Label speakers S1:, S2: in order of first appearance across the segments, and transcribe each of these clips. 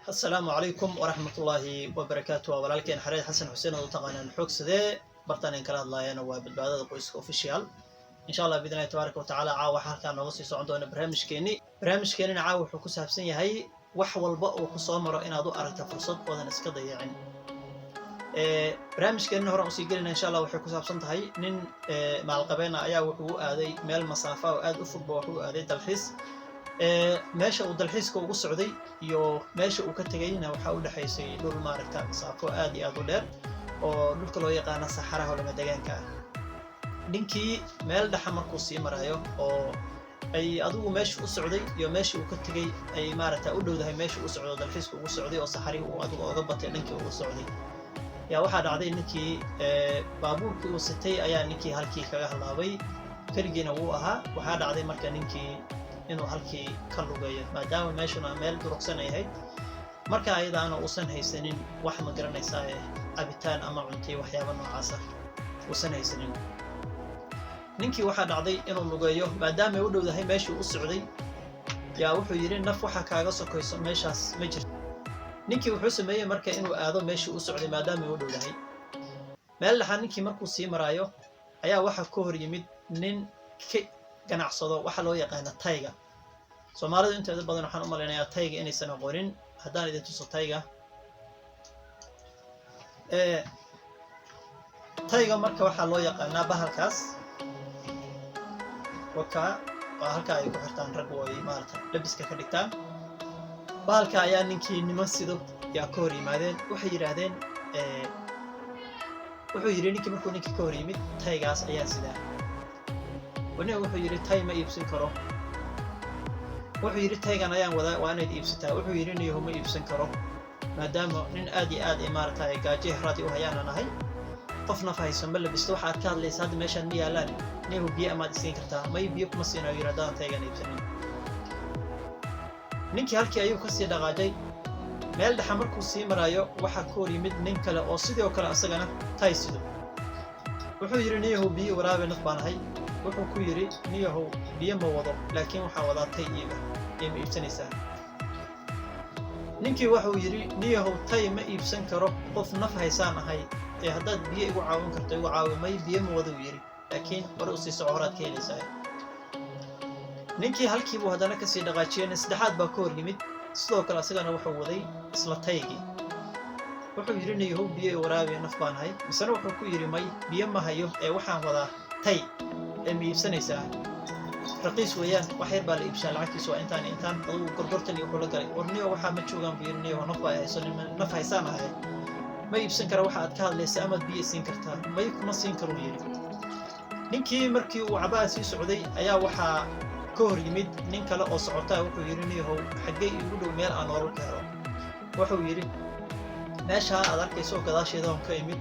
S1: السلام عليكم ورحمة الله وبركاته ولكن حريد حسن حسين وطقنا الحوك سدي برتان إن كلا الله ينوى بالبعض قويس أوفيشيال إن شاء الله بإذن الله تبارك وتعالى عاو حركة نوصي صعدون برامج كيني عاو حكوس هبسين هاي وحول بق وخصام رأينا ضوء أركت فرصة وذا نسكده يعني برامج كيني هرا مسيقلنا إن شاء الله وحكوس هبسنت هاي نين مع القبينا أيا وحو آذي ميل مسافة وآد أفق بوحو آذي تلحيس meesha uu dalxiiska ugu socday iyo meesha uu ka tagayna waxa u dhaxaysay dhul maaragta saafo aad iyo aad u dheer oo dhulka loo yaqaan saxaraha lama deegaanka ah ninkii meel dhaxa markuu sii marayo oo ay adigu meesha u socday iyo meesha uu ka tagay ay maaragta u dhowdahay meesha uu socdo dalxiiska ugu socday oo saxari uu adigu uga batay dhankii uu socday yaa waxa dhacday ninkii baabuurkii uu sitay ayaa ninkii halkii kaga halaabay kaligiina wuu ahaa waxa dhacday marka ninkii inuu halkii ka lugayo maadaama meeshuna meel durugsan ay ahayd marka ayadaana uusan haysanin wax ma garanaysaa cabitaan ama cunto waxyaabo noocaas ah uusan haysanin ninkii waxa dhacday inuu lugayo maadaama uu dhowdahay meeshii uu socday yaa wuxuu yiri naf waxa kaaga sokayso meeshaas ma jirto ninkii wuxuu sameeyay marka inuu aado meeshii uu socday maadaama uu dhowdahay meel dhaxan ninkii markuu sii maraayo ayaa waxa ka hor yimid nin ganacsado waxa loo yaqaan tayga Soomaalidu inta badan waxaan u maleynayaa tayga inaysan aqoonin haddaan idin tuso tayga tayga marka waxa loo yaqaan bahalkaas waka halka ay ku xirtaan rag oo ay maarta labiska ka dhigtaan bahalka ayaa ninkii niman sido yaa ka hor yimaadeen waxay yiraahdeen wuxuu yiri ninkii markuu ninkii ka hor yimid taygaas ayaa sidaa ونحن وحو يري تاي ما يبسن كرو وحو يري تايغان ayaan wada waa inaad iibsataa wuxuu yiri niyo ma iibsan karo maadaama nin aad imaarta ay gaajo hraadi u hayaan anahay qofna fahaysan bal bisto waxa aad ka hadlaysaa hadda meeshan ma yaalaan niyo biyo ama siin kartaa ma biyo kuma siinayo yiraahdaa taagan iibsanin ninkii halkii ayuu ka sii dhaqaajay meel dhaxa markuu sii marayo waxa ka hor yimid nin kale oo sidoo kale asagana tay sido wuxuu yiri niyo biyo waraabe naqbaanahay wuxuu ku yiri niyahow biyo ma wado laakiin waxa wadaatay ma iibsanaysaa ninkii wuxuu yiri niyahow tay ma iibsan karo qof naf haysaan ahay ee haddaad biyo igu caawin karto igu caawimay biyo ma wado yiri laakiin war u sii socoraad ka helaysaa ninkii halkii buu hadana ka sii dhaqaajiyay saddexaad baa ka hor yimid sidoo kale asagana wuxuu waday isla taygii wuxuu yiri niyahow biyo waraabi naf baan ahay misana wuxuu ku yiri may biyo ma hayo ee waxaan wadaa tay ميبسنيسا رقيس ويان وحير بالإبشار العكس وإنتان أو قرقرتني وكل قري ورني وحا متشوغان بيرني ونفع يسلم نفع يسامة هاي ما يبسنكر واحد أتكال ليس أمد بي سينكرتها ما يكون سينكر ويري نينكي مركي وعباسي سعودي أيا وحا كور يمد نينك لا أصعطا وحو يرني هو حقي يقولوا ميل أنا وركهرو وحو يري ماشا أدارك يسوق داشي دون كيمد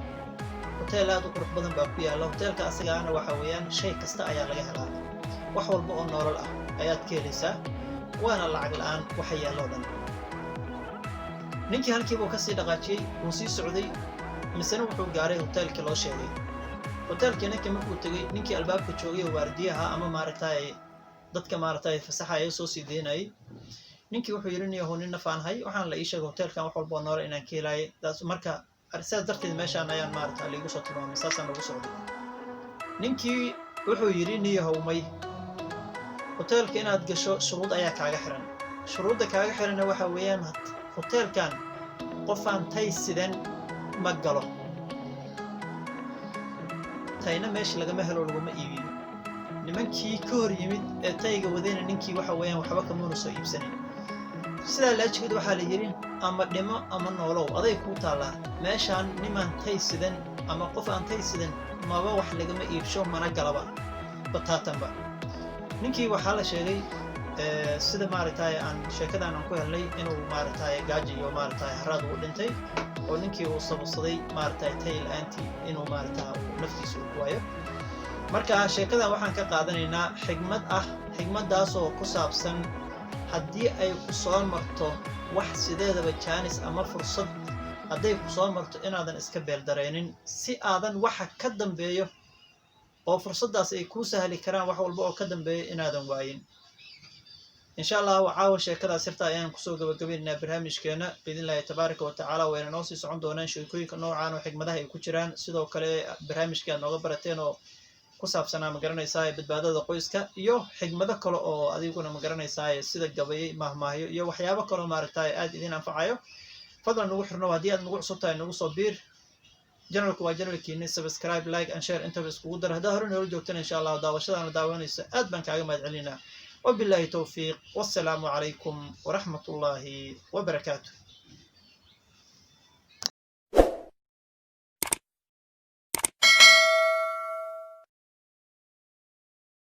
S1: hotel aad u qurux badan baa ku yaala hotelka asagaana waxa weeyaan shay kasta ayaa laga helaa wax walba oo nolol ah ayaad ka helaysaa waana lacag la'aan waxa yaalo dhan ninkii halkii buu ka sii dhaqaajiyay uu sii socday misana wuxuu gaaray hotelka loo sheegay hotelka markuu tagay ninkii albaabka joogay waardiyaha ama maaragtay dadka maaragtay fasaxaya soo sii deynay ninkii wuxuu yiri niyahow nin nafaanhay waxaan la ii sheegay hotelkan wax walba oo nolol inaan ka helay taas marka arsaas darteed meeshaan ayaan maarta liigu soo tilmaamay saasaan ugu socday ninkii wuxuu yiri niyahow may hotelka inaad gasho shuruud ayaa kaaga xiran shuruudda kaaga xiran waxa weeyaan hotelkan qof aan tay sidan ma galo tayna meesha lagama helo laguma iibiyo nimankii ka hor yimid ee tayga wadayna ninkii waxa weeyaan waxba kama soo iibsanin sida la jigid waxa la yiri ama dhimo ama noolow aday ku taala meeshaan niman tay sidan ama qof aan tay sidan maba wax lagama iibsho mana galaba bataatanba ninkii waxa la sheegay sida maaragtay aan sheekadan aan ku helnay inuu maaragtay gaaji iyo maaragtay haraad u dhintay oo ninkii uu sababsaday maaragtay tayl anti inuu maaragtay naftiisa u waayo marka sheekadan waxaan ka qaadanaynaa xigmadaas oo ku saabsan haddii ay ku soo marto wax sideedaba jaanis ama fursad hadday ku soo marto inaadan iska beeldareynin si aadan waxa ka dambeeyo oo fursadaas ay ku sahli karaan wax walba oo ka dambeeyo inaadan waayin إن شاء الله وعاو شيكada sirta ayaan kusoo gabagabeynaa barnaamijkeena biidnillaahi tabaaraka wa tacaala wayna noo sii socon doonaan sheekooyinka noocaan oo xigmadaha ay ku jiraan sidoo kale barnaamijka aad nooga barateen oo ku saabsanaa ma garanaysaa badbaadada qoyska iyo xigmado kale oo adiguna ma garanaysaa sida gabayay mahmaahyo iyo waxyaabo kale oo maaragtay aad idin anfacayo fadlan nagu xirno haddii aad nagu cusub tahay nagu soo biir janalku waa janalkiini subscribe like and share intaba iskugu dar haddaa hore noola joogtana insha allah daawashadaana daawanaysa aad baan kaaga mahad celinaa وبالله توفيق والسلام عليكم ورحمة الله وبركاته.